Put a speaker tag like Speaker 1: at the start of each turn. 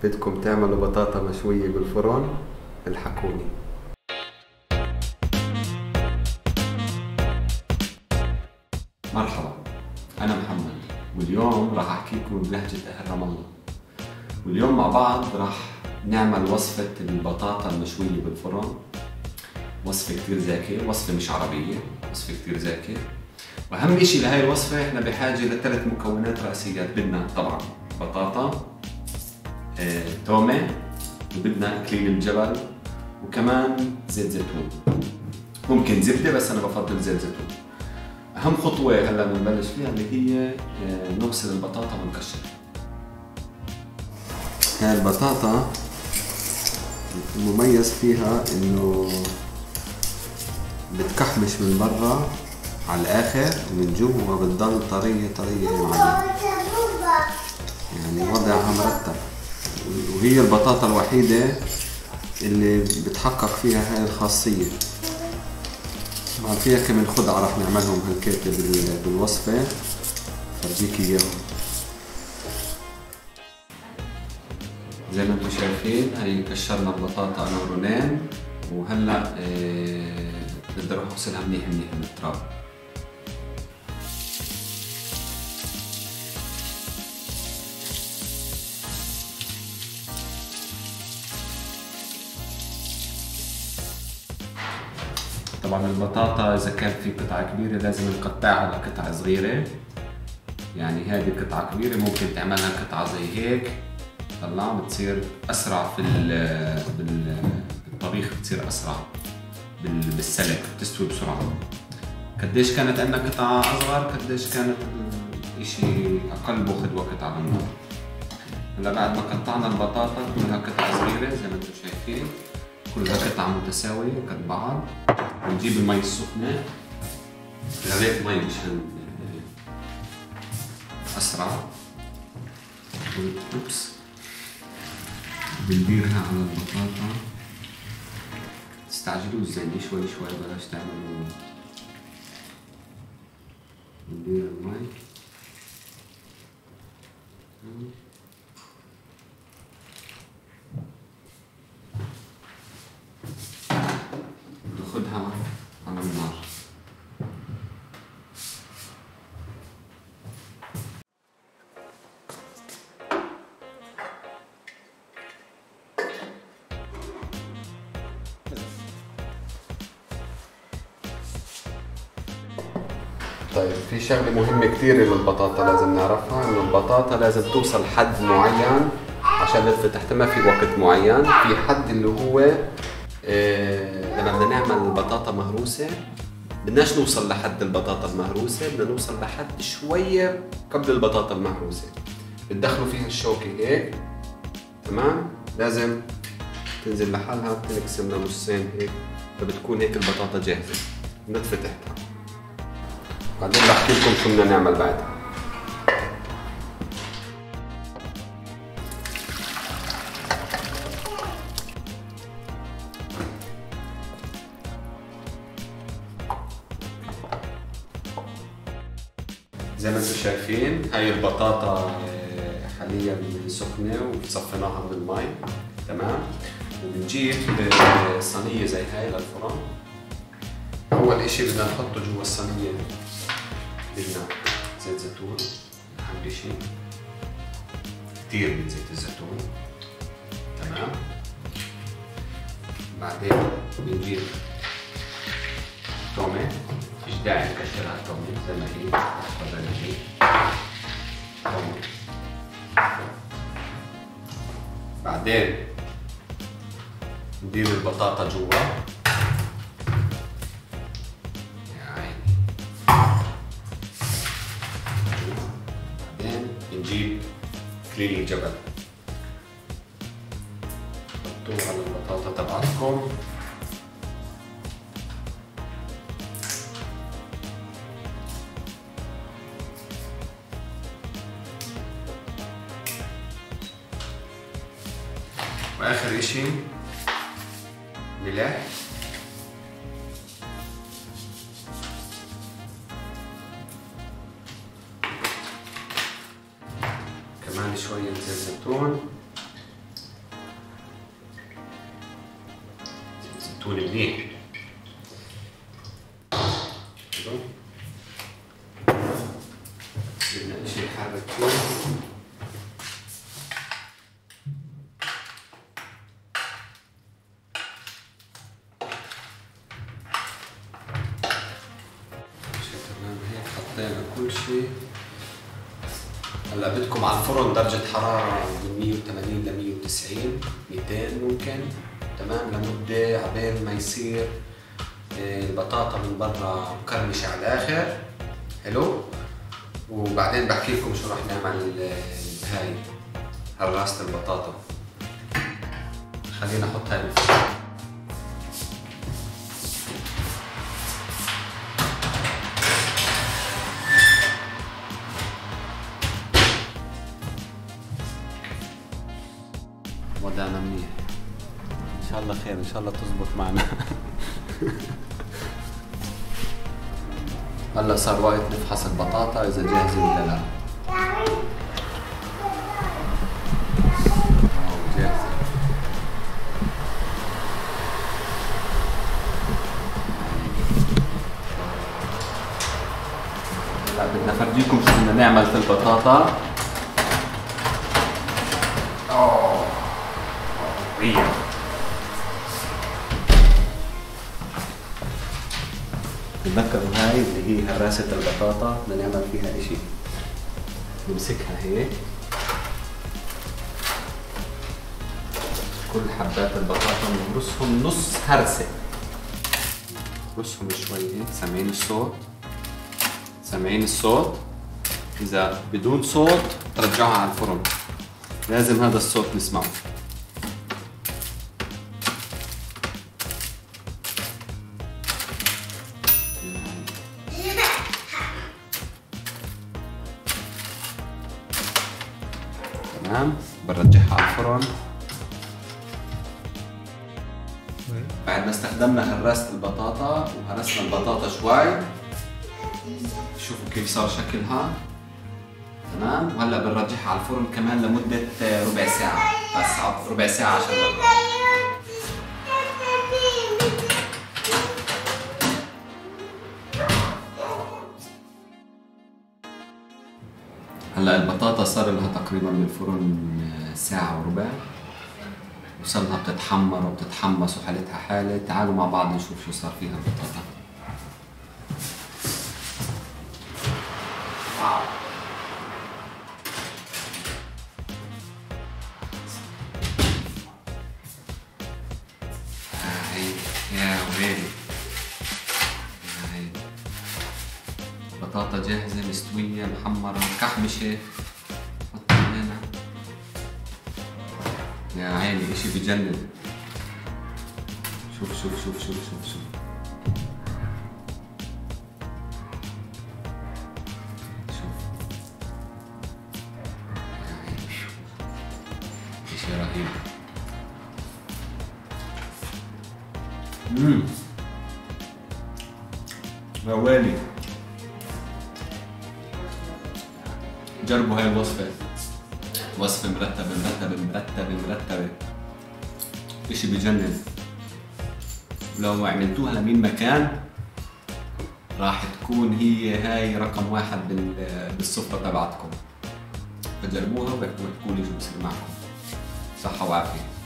Speaker 1: بدكم تعملوا بطاطا مشوية بالفرن؟ الحقوني. مرحبا، أنا محمد، واليوم راح أحكي لكم بلهجة أهل رام الله. واليوم مع بعض راح نعمل وصفة البطاطا المشوية بالفرن. وصفة كتير ذكية، وصفة مش عربية، وصفة كتير ذكية. وأهم إشي لهي الوصفة إحنا بحاجة لثلاث مكونات رئيسيات. بدنا طبعا بطاطا، تومة، وبدنا إكليل الجبل، وكمان زيت زيتون. ممكن زبدة بس أنا بفضل زيت زيتون. أهم خطوة هلا بنبلش فيها اللي هي نغسل البطاطا ونقشرها. هاي البطاطا المميز فيها إنه بتكحمش من برا على الآخر ومن جوا بتضل طرية طرية يعني وضعها مرتب. وهي البطاطا الوحيدة اللي بتحقق فيها هاي الخاصية. طبعا فيها كمان خضعة رح نعملهم هالكيك بالوصفة، فرجيك اياهم. زي ما انتم شايفين هاي كشرنا البطاطا انا ورنان، وهلا بدي اروح اغسلها منيح منيح من التراب. طبعا البطاطا اذا كان في قطعة كبيرة لازم نقطعها لقطع صغيرة. يعني هذه قطعة كبيرة ممكن تعملها قطعة زي هيك، طلع بتصير اسرع في بالطبيخ، بتصير اسرع بالسلق، بتستوي بسرعة. قديش كانت عندنا قطعة اصغر قديش كانت الاشي اقل باخذ وقت على النار. هلا بعد ما قطعنا البطاطا كلها قطع صغيرة زي ما انتم شايفين، كلها قطع متساوية قد بعض. بنجيب المي السخنة، غليت مي مشان أسرع. أوبس، بنديرها على البطاطا. تستعجلوا زي شوي شوي، بلاش تعملوا. بندير المي ناخدها على النار. طيب في شغلة مهمة كثير للبطاطا لازم نعرفها، انه البطاطا لازم توصل حد معين عشان تتفتح. ما في وقت معين، في حد اللي هو لما بدنا نعمل البطاطا مهروسة بدناش نوصل لحد البطاطا المهروسة، بدنا نوصل لحد شوية قبل البطاطا المهروسة. بتدخلوا فيها الشوكة هيك، تمام؟ لازم تنزل لحالها، بتنقسم لنصين هيك، فبتكون هيك البطاطا جاهزة بدنا تفتحها. بعدين بحكي لكم شو بدنا نعمل بعدها. زي ما انتم شايفين هاي البطاطا حاليا سخنة وصفيناها من المي، تمام؟ وبنجيب صينية زي هاي للفرن. أول إشي بدنا نحطه جوا الصينية، بدنا زيت زيتون، أهم إشي كتير من زيت الزيتون، تمام؟ بعدين بنجيب تومة، مفيش داعي نكشرها تومة زي ما هي، زي ما هي تومة. بعدين ندير البطاطا جوا، يا عيني. بعدين بنجيب إكليل الجبل، حطوه على البطاطا تبعتكم. واخر اشي ملح، كمان شوية زيت زيتون، شفتوني منيح. بدنا اشي يحرك فيه. تمام هيك حطينا كل شيء. هلا بدكم على الفرن درجة حرارة من 180 ل 190 200 ممكن، تمام، لمدة عبين ما يصير البطاطا من برا مكرمشة على الآخر. حلو. وبعدين بحكي لكم شو راح نعمل هاي هراسة البطاطا. خلينا نحط هاي بالفرن. وضعنا منيح ان شاء الله خير، ان شاء الله تزبط معنا. هلا صار وقت نفحص البطاطا اذا جاهزه ولا لا. جاهزه. هلا بدنا نفرجيكم شو بدنا نعمل في البطاطا. تذكروا هاي اللي هي هراسة البطاطا، بدنا نعمل فيها اشي. نمسكها هيك، كل حبات البطاطا نرصهم نص هرسة، نرصهم شوي هيك. سامعين الصوت؟ سامعين الصوت؟ إذا بدون صوت رجعها على الفرن، لازم هذا الصوت نسمعه. تمام، برجعها على الفرن. بعد ما استخدمنا هراسة البطاطا وهرسنا البطاطا شوي، شوفوا كيف صار شكلها. تمام، وهلا بنرجعها على الفرن كمان لمدة ربع ساعة، بس ربع ساعة 10 دقائق. هلا البطاطا صار لها تقريبا بالفرن ساعة وربع، وصلها بتتحمر وبتتحمص وحالتها حالة. تعالوا مع بعض نشوف شو صار فيها البطاطا. هاي يا ويلي، هاي بطاطا جاهزة مستوية محمرة مكحمشة. حطها هنا. يا عيني اشي بجنن. شوف شوف شوف شوف شوف شوف. شوف يا عيني اشي رهيب. يا ويلي، جربوا هاي الوصفة. وصفة مرتبة مرتبة مرتبة مرتبة، اشي بجنن. لو عملتوها لمين مكان راح تكون هي هاي رقم واحد بالسفرة تبعتكم. فجربوها وبحكوا لي شو بصير معكم. صحة وعافية.